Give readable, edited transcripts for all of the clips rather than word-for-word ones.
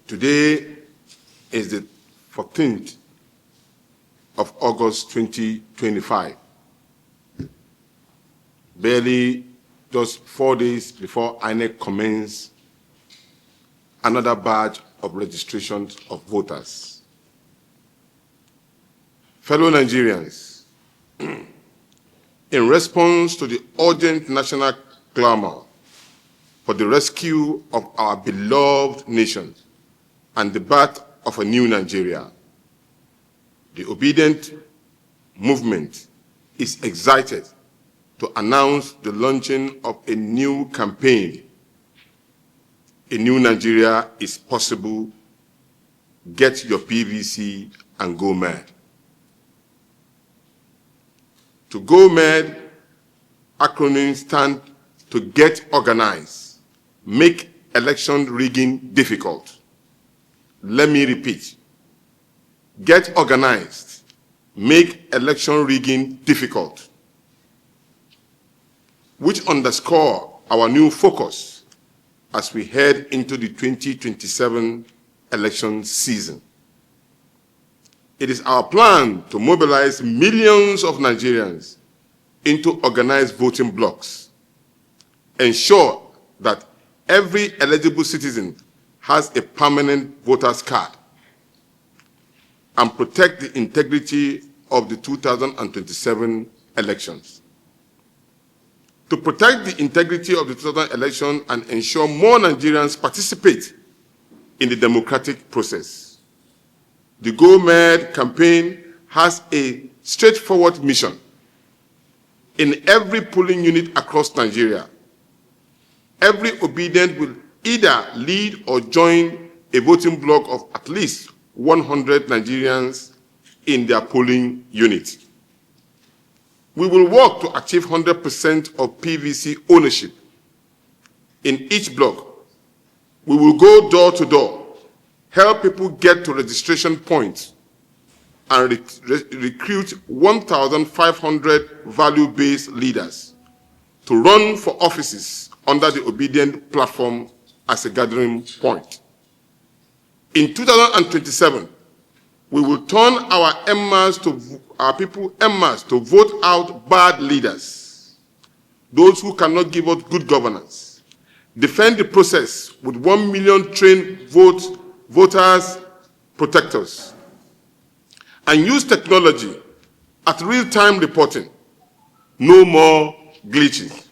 Today is the 14th of August 2025. Barely just 4 days before INEC commences another batch of registrations of voters. Fellow Nigerians, in response to the urgent national clamor for the rescue of our beloved nation and the birth of a new Nigeria, the Obedient movement is excited to announce the launching of a new campaign. A new Nigeria is possible. Get your PVC and go mad. To go mad, acronyms stand to get organized, make election rigging difficult. Let me repeat. Get organized, make election rigging difficult, which underscore our new focus as we head into the 2027 election season. It is our plan to mobilize millions of Nigerians into organized voting blocks, ensure that every eligible citizen has a permanent voter's card, and protect the integrity of the 2027 elections. To protect the integrity of the 2000 election and ensure more Nigerians participate in the democratic process, the Go Mad campaign has a straightforward mission. In every polling unit across Nigeria, every obedient will either lead or join a voting block of at least 100 Nigerians in their polling unit. We will work to achieve 100% of PVC ownership in each block. We will go door to door, help people get to registration points, and recruit 1,500 value-based leaders to run for offices under the Obedient platform as a gathering point. In 2027, we will turn our people to vote out bad leaders, those who cannot give us good governance, defend the process with 1 million trained voters protectors, and use technology at real-time reporting, no more glitches,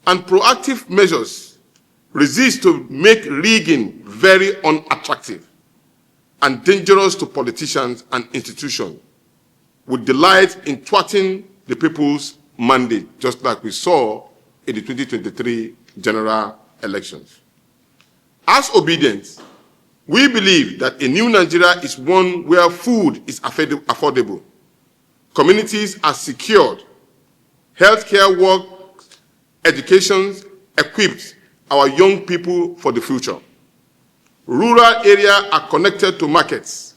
and proactive measures resist to make rigging very unattractive and dangerous to politicians and institutions, with delight in thwarting the people's mandate, just like we saw in the 2023 general elections. As Obedient, we believe that a new Nigeria is one where food is affordable, communities are secured, healthcare works, education equipped our young people for the future. Rural areas are connected to markets.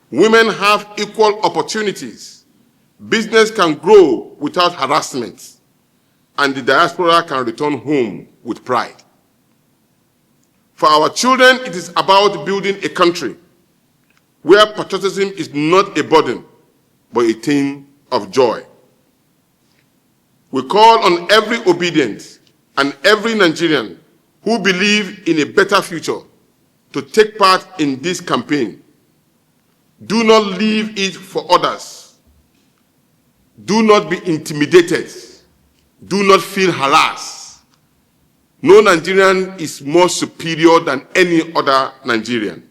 Women have equal opportunities. Business can grow without harassment. And the diaspora can return home with pride. For our children, it is about building a country where patriotism is not a burden, but a thing of joy. We call on every Obedient and every Nigerian who believe in a better future to take part in this campaign. Do not leave it for others. Do not be intimidated. Do not feel harassed. No Nigerian is more superior than any other Nigerian.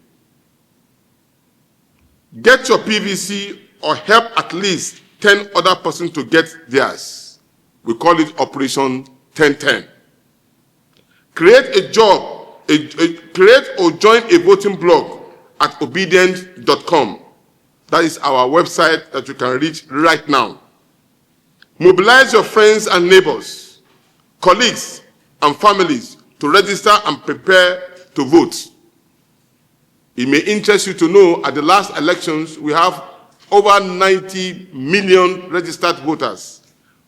Get your PVC or help at least 10 other persons to get theirs. We call it Operation 1010. Create or join a voting blog at obedient.com. That is our website that you can reach right now. Mobilize your friends and neighbors, colleagues, and families to register and prepare to vote. It may interest you to know at the last elections we have over 90 million registered voters,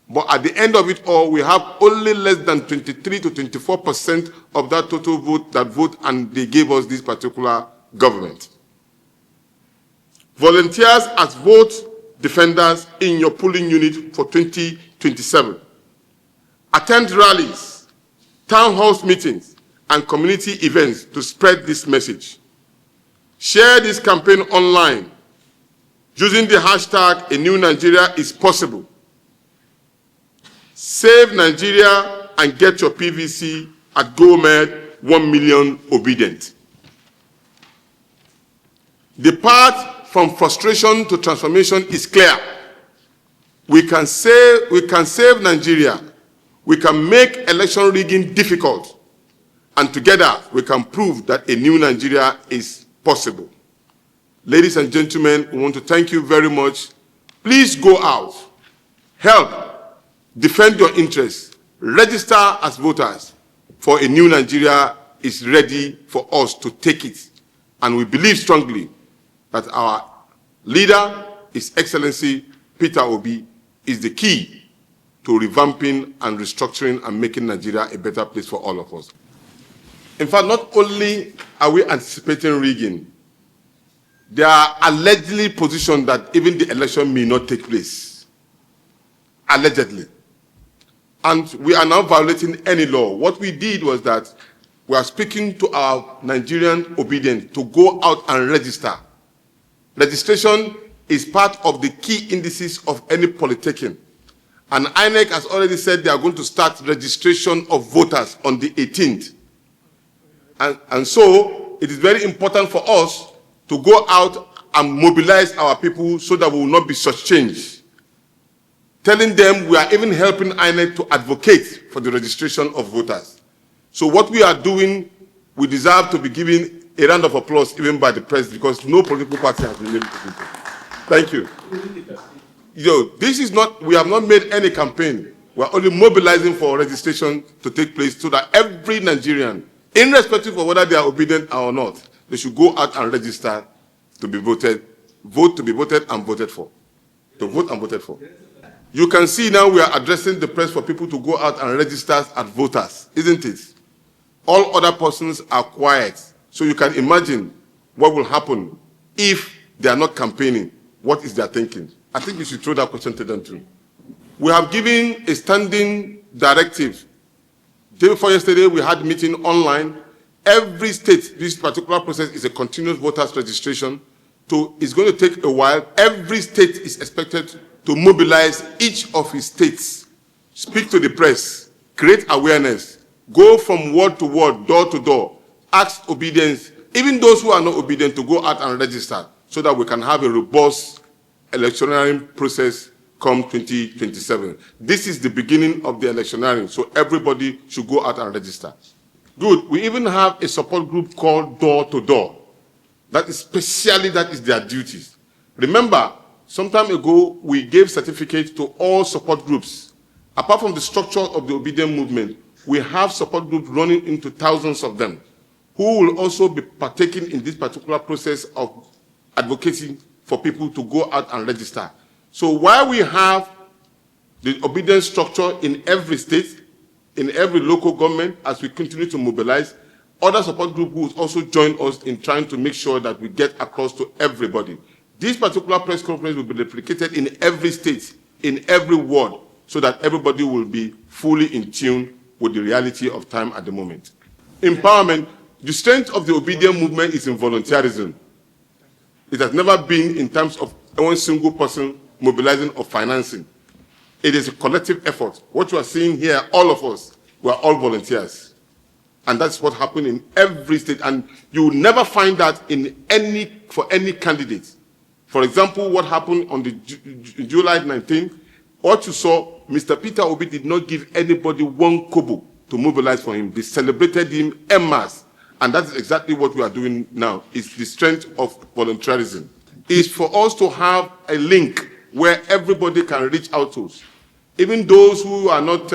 But at the end of it all, we have only less than 23 to 24% of that total vote that vote, and they gave us this particular government. Volunteers as vote defenders in your polling unit for 2027. Attend rallies, town hall meetings, and community events to spread this message. Share this campaign online using the hashtag A New Nigeria is Possible. Save Nigeria and get your PVC at GoMed 1 million obedient. The path from frustration to transformation is clear. We can save Nigeria. We can make election rigging difficult. And together, we can prove that a new Nigeria is possible. Ladies and gentlemen, we want to thank you very much. Please go out, help, defend your interests, register as voters, for a new Nigeria is ready for us to take it. And we believe strongly that our leader, His Excellency Peter Obi, is the key to revamping and restructuring and making Nigeria a better place for all of us. In fact, not only are we anticipating rigging, they are allegedly positioned that even the election may not take place. Allegedly. And we are now violating any law. What we did was that we are speaking to our Nigerian obedient to go out and register. Registration is part of the key indices of any politicking. And INEC has already said they are going to start registration of voters on the 18th. And so it is very important for us to go out and mobilize our people so that we will not be shortchanged. Telling them we are even helping INEC to advocate for the registration of voters. So what we are doing, we deserve to be given a round of applause even by the press, because no political party has been able to do it. Thank you. This is not, we have not made any campaign. We are only mobilizing for registration to take place so that every Nigerian, irrespective of whether they are obedient or not, they should go out and register to be voted, vote to be voted and voted for. To vote and voted for. You can see now we are addressing the press for people to go out and register as voters, isn't it? All other persons are quiet. So you can imagine what will happen if they are not campaigning. What is their thinking? I think you should throw that question to them too. We have given a standing directive. Day before yesterday, we had a meeting online. Every state, this particular process is a continuous voters registration. So it's going to take a while. Every state is expected to mobilize each of his states, speak to the press, create awareness, go from word to word, door to door, ask obedience, even those who are not obedient, to go out and register so that we can have a robust electioneering process come 2027. This is the beginning of the electioneering, so everybody should go out and register. Good. We even have a support group called Door to Door. That is their duties. Remember, some time ago, we gave certificates to all support groups. Apart from the structure of the obedient movement, we have support groups running into thousands of them, who will also be partaking in this particular process of advocating for people to go out and register. So while we have the obedience structure in every state, in every local government, as we continue to mobilize, other support groups will also join us in trying to make sure that we get across to everybody. This particular press conference will be replicated in every state, in every ward, so that everybody will be fully in tune with the reality of time at the moment. Empowerment. The strength of the obedient movement is in volunteerism. It has never been in terms of one single person mobilizing or financing. It is a collective effort. What you are seeing here, all of us, we are all volunteers. And that's what happened in every state. And you will never find that for any candidate. For example, what happened on the July 19th, what you saw, Mr. Peter Obi did not give anybody one kobo to mobilize for him. They celebrated him en masse. And that is exactly what we are doing now. It's the strength of volunteerism. It's for us to have a link where everybody can reach out to us. Even those who are not,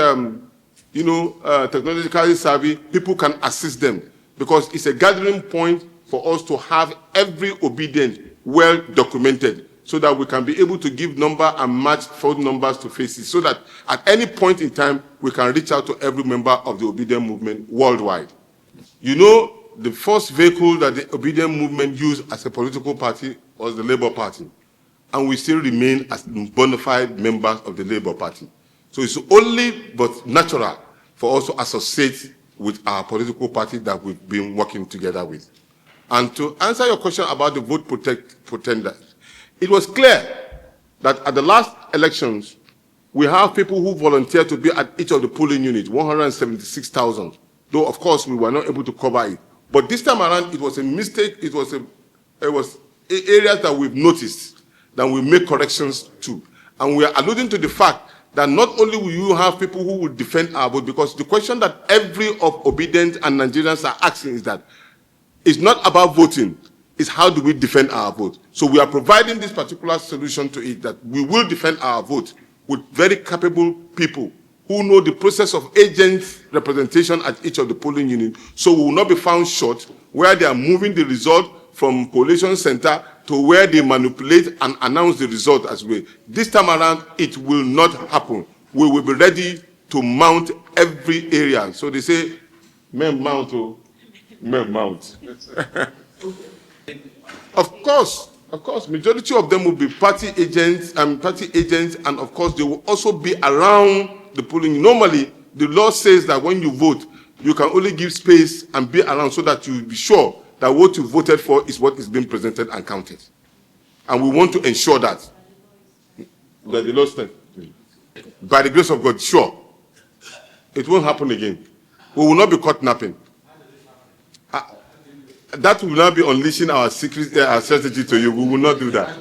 technologically savvy, people can assist them, because it's a gathering point for us to have every obedient well documented, so that we can be able to give number and match phone numbers to faces, so that at any point in time, we can reach out to every member of the Obedient movement worldwide. You know, the first vehicle that the Obedient movement used as a political party was the Labour Party, and we still remain as bona fide members of the Labour Party. So it's only but natural for us to associate with our political party that we've been working together with. And to answer your question about the vote pretenders, it was clear that at the last elections, we have people who volunteered to be at each of the polling units, 176,000, though of course we were not able to cover it. But this time around, it was a mistake. It was areas that we've noticed that we make corrections to. And we are alluding to the fact that not only will you have people who will defend our vote, because the question that every of Obedient and Nigerians are asking is that it's not about voting, it's how do we defend our vote. So we are providing this particular solution to it, that we will defend our vote with very capable people who know the process of agent representation at each of the polling units, so we will not be found short where they are moving the result from collation center to where they manipulate and announce the result as well. This time around, it will not happen. We will be ready to mount every area. So they say, men mount, oh, men mount. Of course, majority of them will be party agents, and of course they will also be around the polling. Normally, the law says that when you vote, you can only give space and be around so that you will be sure that what you voted for is what is being presented and counted. And we want to ensure that. By the law stands. By the grace of God, sure. It won't happen again. We will not be caught napping. That will not be unleashing our secret, our strategy to you. We will not do that.